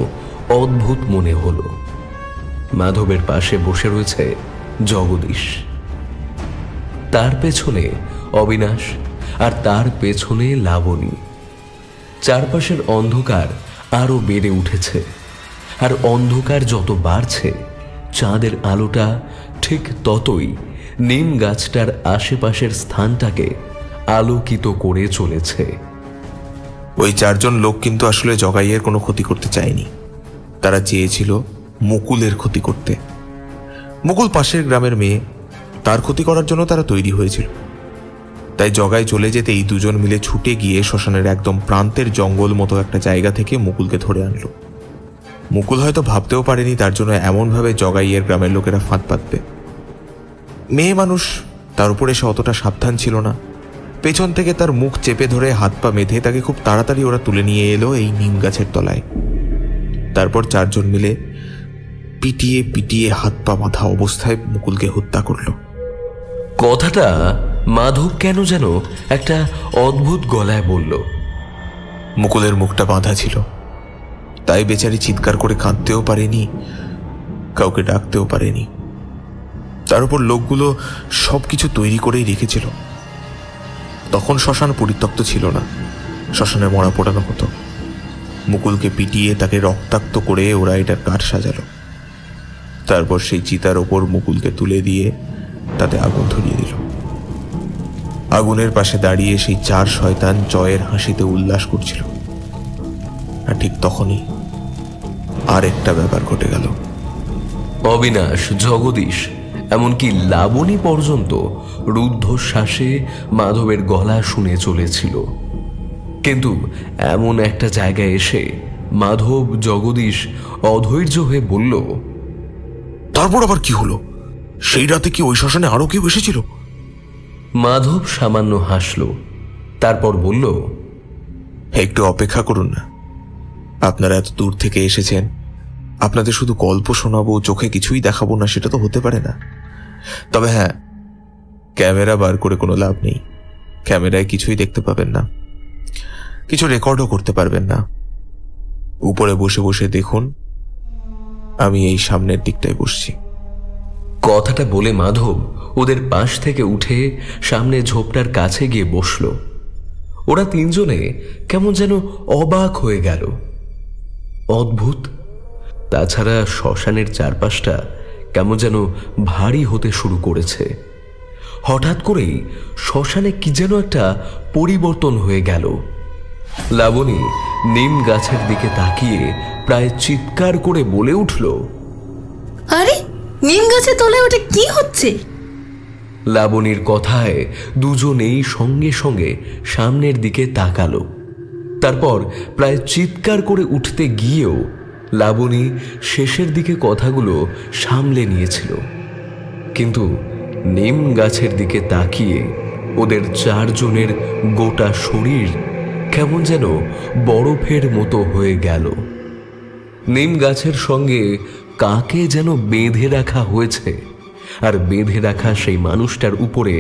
অদ্ভুত মনে হলো। মাধবের পাশে বসে রয়েছে জগদীশ, তার পেছনে অবিনাশ, আর তার পেছনে লাবণী। চারপাশের অন্ধকার আরো বেড়ে উঠেছে, আর অন্ধকার যত বাড়ছে চাঁদের আলোটা ঠিক ততই নিম গাছটার আশেপাশের স্থানটাকে আলোকিত করে চলেছে। ওই চারজন লোক কিন্তু আসলে জগাইয়ের কোনো ক্ষতি করতে চায়নি, তারা চেয়েছিল মুকুলের ক্ষতি করতে। মুকুল পাশের গ্রামের মেয়ে, তার ক্ষতি করার জন্য তারা তৈরি হয়েছিল। তাই জগাই চলে যেতে এই দুজন মিলে ছুটে গিয়ে শ্মশানের একদম প্রান্তের জঙ্গল মতো একটা জায়গা থেকে মুকুলকে ধরে আনলো। মুকুল হয়তো ভাবতেও পারেনি তার জন্য এমনভাবে জগাইয়ের গ্রামের লোকেরা ফাঁদ পাতবে। মেয়ে মানুষ, তার উপরে সে অতটা সাবধান ছিল না। পেছন থেকে তার মুখ চেপে ধরে হাত পা বেঁধে তাকে খুব তাড়াতাড়ি ওরা তুলে নিয়ে এলো এই নিম গাছের তলায়। তারপর চারজন মিলে পিটিয়ে পিটিয়ে হাত পা বাঁধা অবস্থায় মুকুলকে হত্যা করলো। কথাটা মাধব কেন যেন একটা অদ্ভুত গলায় বলল। মুকুলের মুখটা বাঁধা ছিল, তাই বেচারি চিৎকার করে কাঁদতেও পারেনি, কাউকে ডাকতেও পারেনি। তার উপর লোকগুলো সবকিছু তৈরি করেই রেখেছিল। তখন শ্মশান পরিত্যক্ত ছিল না, শ্মশানে মরা পোড়ানো হতো। মুকুলকে পিটিয়ে তাকে রক্তাক্ত করে ওরা এটার কাঠ সাজালো। তারপর সেই চিতার ওপর মুকুলকে তুলে দিয়ে তাতে আগুন ধরিয়ে দিল। আগুনের পাশে দাঁড়িয়ে সেই চার শয়তান জয়ের হাসিতে উল্লাস করছিল। আর ঠিক তখনই আর একটা ব্যাপার ঘটে গেল। অবিনাশ, জগদীশ, এমনকি লাবণী পর্যন্ত রুদ্ধশ্বাসে মাধবের গলা শুনে চলেছিল। কিন্তু এমন একটা জায়গায় এসে মাধব, জগদীশ অধৈর্য হয়ে বলল, তারপর আবার কি হলো? সেই রাতে কি ওই শ্মশানে আরো কেউ এসেছিল? মাধব সামান্য হাসল, তারপর বলল, একটু অপেক্ষা করুন না। আপনারা এত দূর থেকে এসেছেন, আপনাদের শুধু গল্প শোনাবো, চোখে কিছুই দেখাবো না, সেটা তো হতে পারে না। তবে হ্যাঁ, ক্যামেরা বার করে কোনো লাভ নেই। ক্যামেরায় কিছুই দেখতে পাবেন না, কিছু রেকর্ডও করতে পারবেন না। উপরে বসে বসে দেখুন, আমি এই সামনের দিকটায় বসছি। কথাটা বলে মাধব ওদের পাশ থেকে উঠে সামনে ঝোপটার কাছে গিয়ে বসল। ওরা তিনজনে কেমন যেন অবাক হয়ে গেল। অদ্ভুত। তাছাড়া শ্মশানের চারপাশটা কেমন যেন ভারী হতে শুরু করেছে। হঠাৎ করেই শ্মশানে কি যেন একটা পরিবর্তন হয়ে গেল। লাবণী নিম গাছের দিকে তাকিয়ে প্রায় চিৎকার করে বলে উঠল, আরে নিম গাছে তলায় ওটা কি হচ্ছে? লাবণীর কথায় দুজনেই সঙ্গে সঙ্গে সামনের দিকে তাকালো। তারপর প্রায় চিৎকার করে উঠতে গিয়েও লাবণী শেষের দিকে কথাগুলো সামলে নিয়েছিল। কিন্তু নিম গাছের দিকে তাকিয়ে ওদের চারজনের গোটা শরীর কেমন যেন বরফের মতো হয়ে গেল। নিম গাছের সঙ্গে কাকে যেন বেঁধে রাখা হয়েছে, আর বেঁধে রাখা সেই মানুষটার উপরে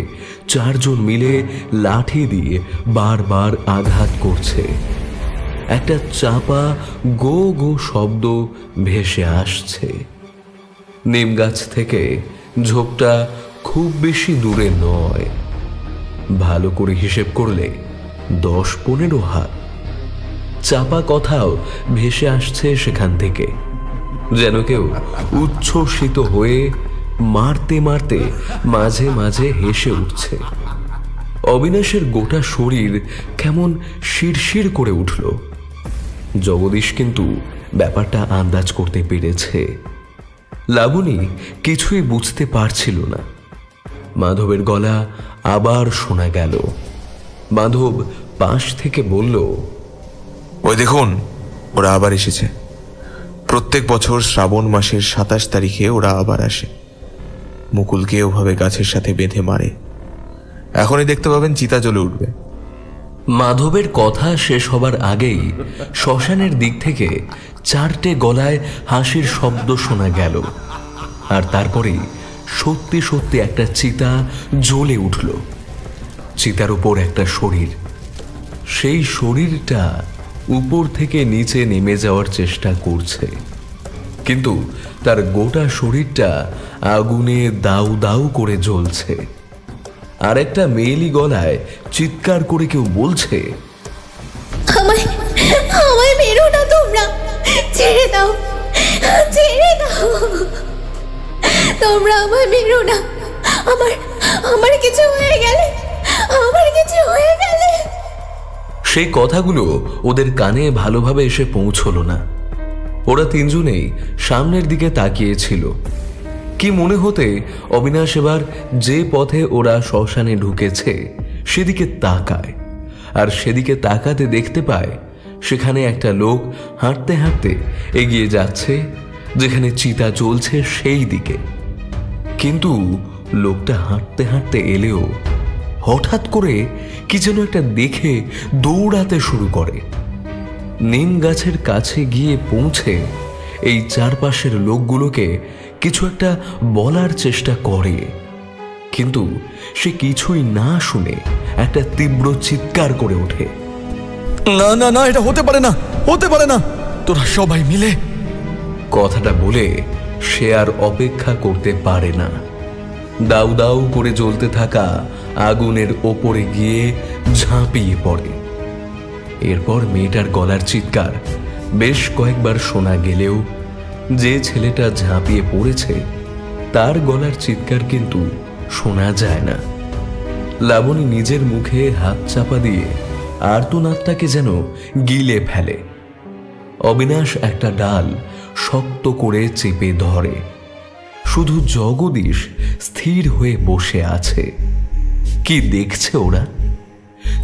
চারজন মিলে লাঠি দিয়ে বারবার আঘাত করছে। একটা চাপা গো গো শব্দ ভেসে আসছে। নিম গাছ থেকে ঝোপটা খুব বেশি দূরে নয়, ভালো করে হিসেব করলে 10-15 হাত। চাপা কথাও ভেসে আসছে সেখান থেকে, যেন কেউ উচ্ছ্বসিত হয়ে মারতে মারতে মাঝে মাঝে হেসে উঠছে। অবিনাশের গোটা শরীর কেমন শিরশির করে উঠল। জগদীশ কিন্তু ব্যাপারটা আন্দাজ করতে পেরেছে। লাবণী কিছুই বুঝতে পারছিল না। মাধবের গলা আবার শোনা গেল। মাধব পাশ থেকে বলল, ওই দেখুন, ওরা আবার এসেছে। প্রত্যেক বছর শ্রাবণ মাসের 27 তারিখে ওরা আবার আসে। মুকুলকে ওভাবে গাছের সাথে বেঁধে মারে। এখনই দেখতে পাবেন চিতা জ্বলে উঠবে। মাধবের কথা শেষ হবার আগেই শ্মশানের দিক থেকে 4টে গলায় হাসির শব্দ শোনা গেল। আর তারপরেই সত্যি সত্যি একটা চিতা জ্বলে উঠল। চিতার উপর একটা শরীর, সেই শরীরটা উপর থেকে নিচে নেমে যাওয়ার চেষ্টা করছে, কিন্তু তার গোটা শরীরটা আগুনে দাউ দাউ করে জ্বলছে। আর একটা মেয়েলি গলায় চিৎকার করে কেউ বলছে, আমায় আমায় মেরো না তোমরা, ছেড়ে দাও, ছেড়ে দাও, তোমরা আমায় মেরো না, আমার কিছু হয়ে গেলে, আমার কিছু হয়ে গেলে। সেই কথাগুলো ওদের কানে ভালোভাবে এসে পৌঁছলো না। ওরা তিনজনেই সামনের দিকে তাকিয়েছিল। কি মনে হতে অবিনাশ এবার যে পথে ওরা শ্মশানে ঢুকেছে সেদিকে তাকায়, আর সেদিকে তাকাতে দেখতে পায় সেখানে একটা লোক হাঁটতে হাঁটতে এগিয়ে যাচ্ছে যেখানে চিতা চলছে সেই দিকে। কিন্তু লোকটা হাঁটতে হাঁটতে এলেও হঠাৎ করে কি যেন একটা দেখে দৌড়াতে শুরু করে। নিম গাছের কাছে গিয়ে পৌঁছে এই চারপাশের লোকগুলোকে কিছু একটা বলার চেষ্টা করে, কিন্তু সে কিছুই না শুনে একটা তীব্র চিৎকার করে ওঠে, না না না, এটা হতে পারে না, হতে পারে না, তোরা সবাই মিলে। কথাটা বলে সে আর অপেক্ষা করতে পারে না। দাউ দাউ করে জ্বলতে থাকা আগুনের ওপরে গিয়ে ঝাঁপিয়ে পড়ে। এরপর মেয়েটার গলার চিৎকার বেশ কয়েকবার শোনা গেলেও যে ছেলেটা ঝাঁপিয়ে পড়েছে তার গলার চিৎকার কিন্তু শোনা যায় না। লাবণী নিজের মুখে হাত চাপা দিয়ে আর্তনাদটাকে যেন গিলে ফেলে। অবিনাশ একটা ডাল শক্ত করে চেপে ধরে। শুধু জগদীশ স্থির হয়ে বসে আছে। কি দেখছে ওরা?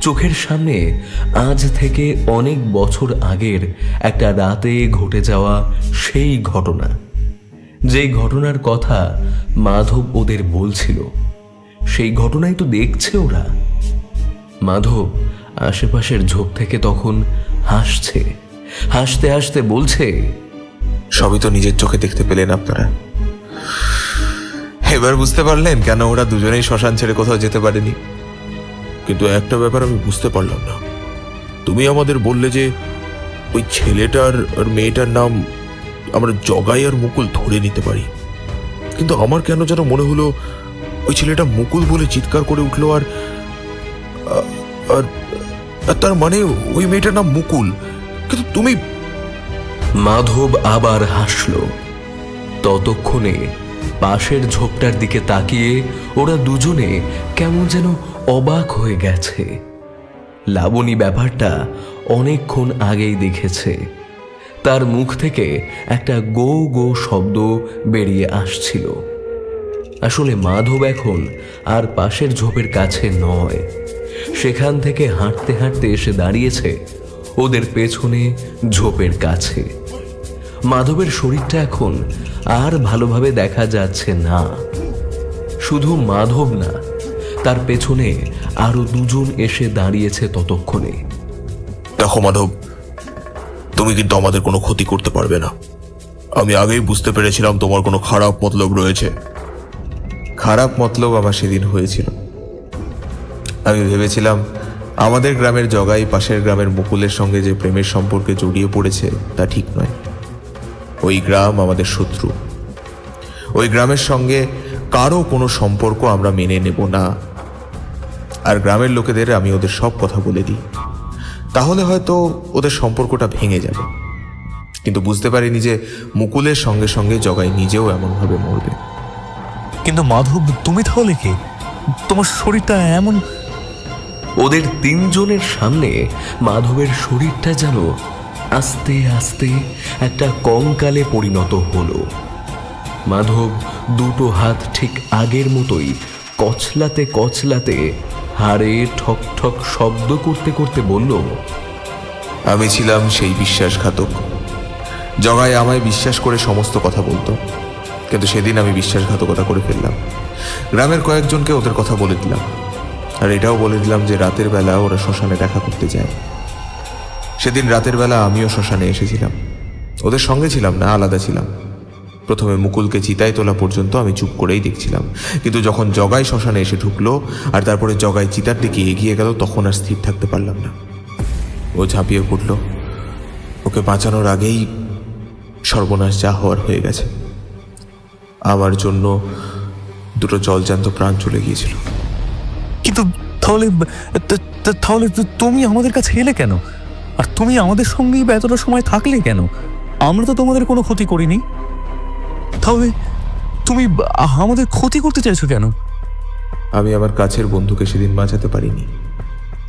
চোখের সামনে আজ থেকে অনেক বছর আগের একটা রাতে ঘটে যাওয়া সেই ঘটনা, যেই ঘটনার কথা মাধব ওদের বলছিল, সেই ঘটনাই তো দেখছে ওরা। মাধব আশেপাশের ঝোপ থেকে তখন হাসছে, হাসতে হাসতে বলছে, সবই তো নিজের চোখে দেখতে পেলেন আপনারা। এবার বুঝতে পারলেন কেন ওরা দুজনেই শ্মশান ছেড়ে কোথাও যেতে পারেনি। কিন্তু একটা ব্যাপার আমি বুঝতে পারলাম না। তুমি আমাদের বললে যে ওই ছেলেটার আর মেয়েটার নাম আমরা জগাই আর মুকুল ধরে নিতে পারি, কিন্তু আমার কেন যেন মনে হলো ওই ছেলেটা মুকুল বলে চিৎকার করে উঠলো, আর তার মানে ওই মেয়েটার নাম মুকুল। কিন্তু তুমি। মাধব আবার হাসল। ততক্ষণে পাশের ঝোপটার দিকে তাকিয়ে ওরা দুজনে কেমন যেন অবাক হয়ে গেছে। লাবণী ব্যাপারটা অনেকক্ষণ আগেই দেখেছে। তার মুখ থেকে একটা গো গো শব্দ বেরিয়ে আসছিল। আসলে মাধব এখন আর পাশের ঝোপের কাছে নয়, সেখান থেকে হাঁটতে হাঁটতে এসে দাঁড়িয়েছে ওদের পেছনে ঝোপের কাছে। মাধবের শরীরটা এখন আর ভালোভাবে দেখা যাচ্ছে না। শুধু মাধব না, তার পেছনে আরো দুজন এসে দাঁড়িয়েছে ততক্ষণে। দেখো মাধব, তুমি কিন্তু আমাদের কোনো ক্ষতি করতে পারবে না। আমি আগেই বুঝতে পেরেছিলাম তোমার কোনো খারাপ মতলব রয়েছে। খারাপ মতলব আমার সেদিন হয়েছিল। আমি ভেবেছিলাম আমাদের গ্রামের জগাই পাশের গ্রামের মুকুলের সঙ্গে যে প্রেমের সম্পর্কে জড়িয়ে পড়েছে তা ঠিক নয়। ওই গ্রাম আমাদের শত্রু। ওই গ্রামের সঙ্গে কারো কোনো সম্পর্ক আমরা মেনে নেব না। আর গ্রামের লোকেদের আমি ওদের সব কথা বলে দিই, তাহলে হয়তো ওদের সম্পর্কটা ভেঙে যাবে। কিন্তু বুঝতে পারিনি যে মুকুলের সঙ্গে সঙ্গে জগাই নিজেও এমনভাবে মরবে। কিন্তু মাধব, তুমি তাহলে কি? তোমার শরীরটা এমন। ওদের তিনজনের সামনে মাধবের শরীরটা যেন আস্তে আস্তে একটা কঙ্কালে পরিণত হলো। মাধব দুটো হাত ঠিক আগের মতোই কচলাতে কচলাতে হাড়ে ঠক ঠক শব্দ করতে করতে বলল, আমি ছিলাম সেই বিশ্বাসঘাতক। জগাই আমায় বিশ্বাস করে সমস্ত কথা বলতো, কিন্তু সেদিন আমি বিশ্বাসঘাতকতা করে ফেললাম। গ্রামের কয়েকজনকে ওদের কথা বলে দিলাম, আর এটাও বলে দিলাম যে রাতের বেলা ওরা শ্মশানে দেখা করতে যায়। সেদিন রাতের বেলা আমিও শ্মশানে এসেছিলাম, ওদের সঙ্গে ছিলাম না, আলাদা ছিলাম। প্রথমে মুকুলকে চিতায় তোলা পর্যন্ত আমি চুপ করেই দেখছিলাম, কিন্তু যখন জগাই শ্মশানে এসে ঢুকলো আর তারপরে জগাই চিতার দিকে এগিয়ে গেল, তখন আর স্থির থাকতে পারলাম না। ও ঝাঁপিয়ে পড়ল, ওকে বাঁচানোর আগেই সর্বনাশ যা হওয়ার হয়ে গেছে। আমার জন্য দুটো জলজ্যান্ত প্রাণ চলে গিয়েছিল। কিন্তু তাহলে তাহলে তুমি আমাদের কাছে এলে কেন? আর তুমি আমাদের সঙ্গেই এতটা সময় থাকলে কেন? আমরা তো তোমাদের কোনো ক্ষতি করিনি। তাহলে তুমি আমাদের ক্ষতি করতে চাইছো কেন? আমি আমার কাছের বন্ধুকে সেদিন বাঁচাতে পারিনি।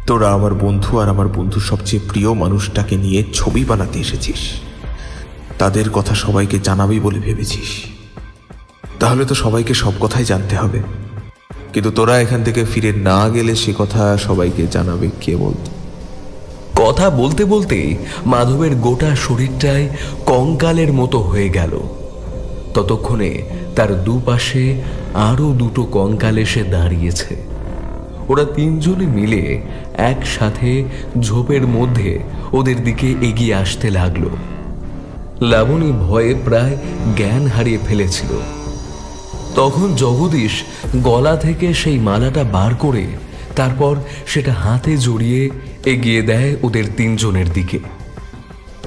তোরা আমার বন্ধু আর আমার বন্ধুর সবচেয়ে প্রিয় মানুষটাকে নিয়ে ছবি বানাতে এসেছিস। তাদের কথা সবাইকে জানাবি বলে ভেবেছিস। তাহলে তো সবাইকে সব কথাই জানতে হবে। কিন্তু তোরা এখান থেকে ফিরে না গেলে সে কথা সবাইকে জানাবে কে বলতো? কথা বলতে বলতে মাধবের গোটা শরীরটাই কঙ্কালের মতো হয়ে গেল। ততক্ষণে তার দুপাশে আরো দুটো কঙ্কাল এসে দাঁড়িয়েছে। ওরা তিনজনে মিলে একসাথে ঝোপের মধ্যে ওদের দিকে এগিয়ে আসতে লাগলো। লাবণী ভয়ে প্রায় জ্ঞান হারিয়ে ফেলেছিল। তখন জগদীশ গলা থেকে সেই মালাটা বার করে তারপর সেটা হাতে জড়িয়ে এগিয়ে দেয় ওদের তিনজনের দিকে।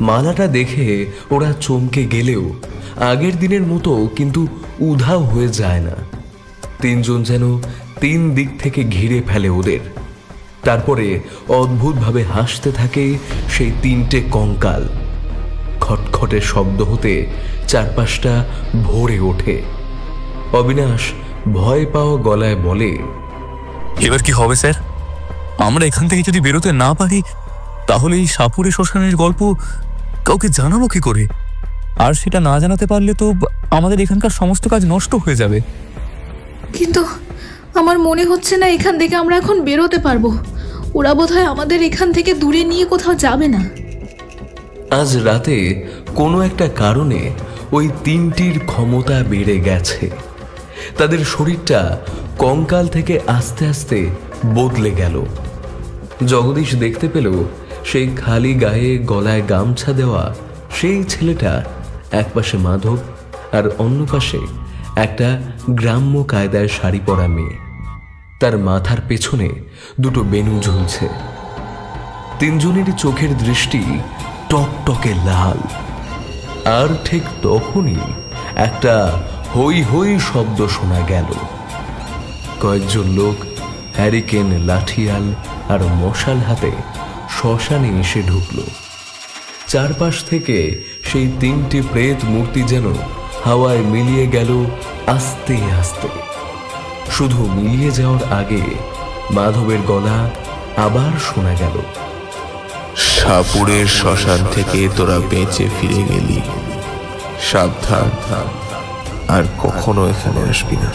মালাটা দেখে ওরা চমকে গেলেও আগের দিনের মতো কিন্তু উধাও হয়ে যায় না। তিনজন যেন তিন দিক থেকে ঘিরে ফেলে ওদের। তারপরে অদ্ভুতভাবে হাসতে থাকে সেই তিনটে কঙ্কাল। খটখটে শব্দ হতে চারপাশটা ভরে ওঠে। অবিনাশ ভয় পাওয়া গলায় বলে, এবার কি হবে স্যার? আমরা এখান থেকে যদি বেরোতে না পারি তাহলে এই সাপুরে শ্মশানের গল্প কাউকে জানাবো কি করে? আর সেটা না জানাতে পারলে তো আমাদের এখানকার সমস্ত কাজ নষ্ট হয়ে যাবে। কিন্তু আমার মনে হচ্ছে না এখান থেকে আমরা এখন বেরোতে পারবো। ওরা বোধহয় আমাদের এখান থেকে দূরে নিয়ে কোথাও যাবে না। আজ রাতে কোনো একটা কারণে ওই তিনটির ক্ষমতা বেড়ে গেছে। তাদের শরীরটা কঙ্কাল থেকে আস্তে আস্তে বদলে গেল। জগদীশ দেখতে পেল সেই খালি গায়ে গলায় গামছা দেওয়া সেই ছেলেটা একপাশে মাধব আর অন্য পাশে একটা গ্রাম্য কায়দায় শাড়ি পরা মেয়ে। তার মাথার পেছনে দুটো বেনু ঝুলছে। তিনজনেরই চোখের দৃষ্টি টকটকে লাল। আর ঠিক তখনই একটা হই হই শব্দ শোনা গেল। কয়েকজন লোক হ্যারিকেন, লাঠিয়াল আর মশাল হাতে শ্মশানে এসে ঢুকল। চারপাশ থেকে সেই তিনটি প্রেত মূর্তি যেন হাওয়ায় মিলিয়ে গেল আস্তে আস্তে। শুধু মিলিয়ে যাওয়ার আগে মাধবের গলা আবার শোনা গেল, সাপুরের শ্মশান থেকে তোরা বেঁচে ফিরে গেলি। সাবধান, আর কখনো এখানে আসবি না।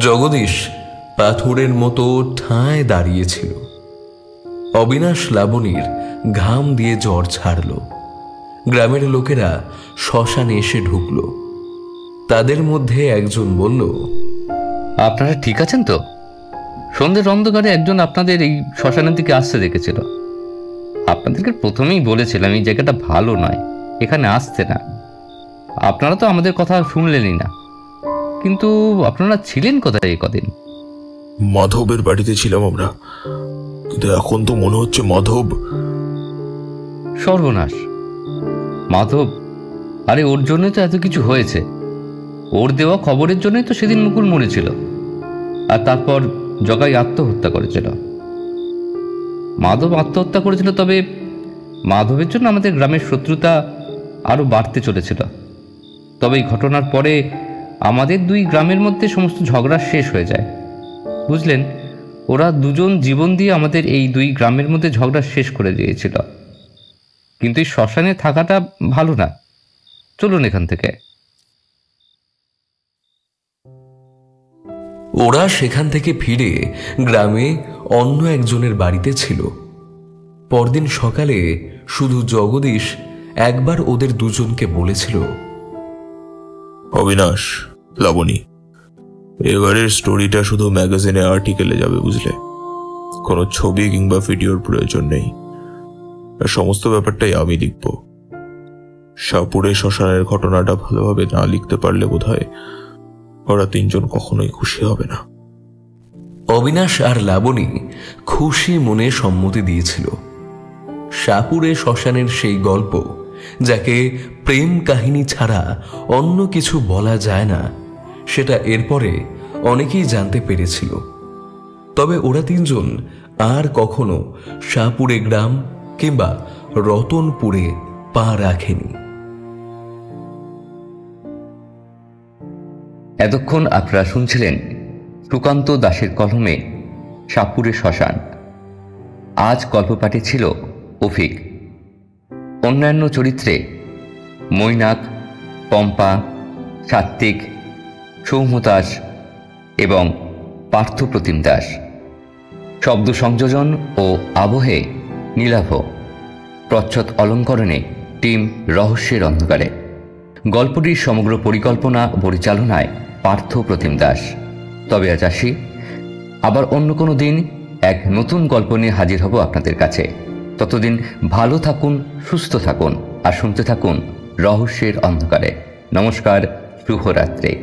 জগদীশ পাথরের মতো ঠায় দাঁড়িয়েছিল। অবিনাশ লাবণীর ঘাম দিয়ে জ্বর ছাড়ল। গ্রামের লোকেরা শ্মশানে এসে ঢুকল। তাদের মধ্যে একজন বলল, আপনারা ঠিক আছেন তো? সন্ধ্যের অন্ধকারে একজন আপনাদের এই শ্মশানের দিকে আসতে দেখেছিল। আপনাদেরকে প্রথমেই বলেছিলাম এই জায়গাটা ভালো নয়, এখানে আসতে না। আপনারা তো আমাদের কথা শুনলেনই না। কিন্তু আপনারা ছিলেন কোথায় এই কদিন? মাধবের বাড়িতে ছিলাম আমরা, কিন্তু এখন তো মনে হচ্ছে মাধব। সর্বনাশ! মাধব? আরে ওর জন্যই তো এত কিছু হয়েছে। ওর দেওয়া খবরের জন্যই তো সেদিন মুকুল মরেছিল, আর তারপর জগাই আত্মহত্যা করেছিল। মাধব আত্মহত্যা করেছিল, তবে মাধবের জন্য আমাদের গ্রামের শত্রুতা আরো বাড়তে চলেছিল। তবে এই ঘটনার পরে আমাদের দুই গ্রামের মধ্যে সমস্ত ঝগড়া শেষ হয়ে যায়। বুঝলেন, ওরা দুজন জীবন দিয়ে আমাদের এই দুই গ্রামের মধ্যে ঝগড়া শেষ করে দিয়েছিল। কিন্তু এই শ্মশানে থাকাটা ভালো না। চলুন এখান থেকে। ওরা সেখান থেকে ফিরে গ্রামে অন্য একজনের বাড়িতে ছিল। পরদিন সকালে শুধু জগদীশ একবার ওদের দুজনকে বলেছিল, অবিনাশ, লাবণী, এবারের স্টোরিটা শুধু ম্যাগাজিনে আর্টিকেলে যাবে, বুঝলে? কোনো ছবি কিংবা ভিডিওর প্রয়োজন নেই। আর সমস্ত ব্যাপারটাই আমি লিখব। সাপুরে শ্মশানের ঘটনাটা ভালোভাবে না লিখতে পারলে বোধহয় ওরা তিনজন কখনোই খুশি হবে না। অবিনাশ আর লাবণী খুশি মনে সম্মতি দিয়েছিল। শাহপুরে শ্মশানের সেই গল্প, যাকে প্রেম কাহিনী ছাড়া অন্য কিছু বলা যায় না, সেটা এরপরে অনেকেই জানতে পেরেছিল। তবে ওরা তিনজন আর কখনো শাহপুরে গ্রাম কিংবা রতনপুরে পা রাখেনি। এতক্ষণ আপনারা শুনছিলেন সুকান্ত দাশের কলমে শাহপুরে শ্মশান। আজ গল্প পাঠে ছিল অফিক। অন্যান্য চরিত্রে মৈনাক, পম্পা, সাত্ত্বিক, সৌম্য দাস এবং পার্থপ্রতিম দাস। শব্দ সংযোজন ও আবহে নীলাভ। প্রচ্ছদ অলঙ্করণে টিম রহস্যের অন্ধকারে। গল্পটির সমগ্র পরিকল্পনা ও পরিচালনায় পার্থপ্রতিম দাস। তবে আজ আসি, আবার অন্য কোনো দিন এক নতুন গল্প নিয়ে হাজির হব আপনাদের কাছে। ততদিন ভালো থাকুন, সুস্থ থাকুন আর শুনতে থাকুন রহস্যের অন্ধকারে। নমস্কার, শুভরাত্রি।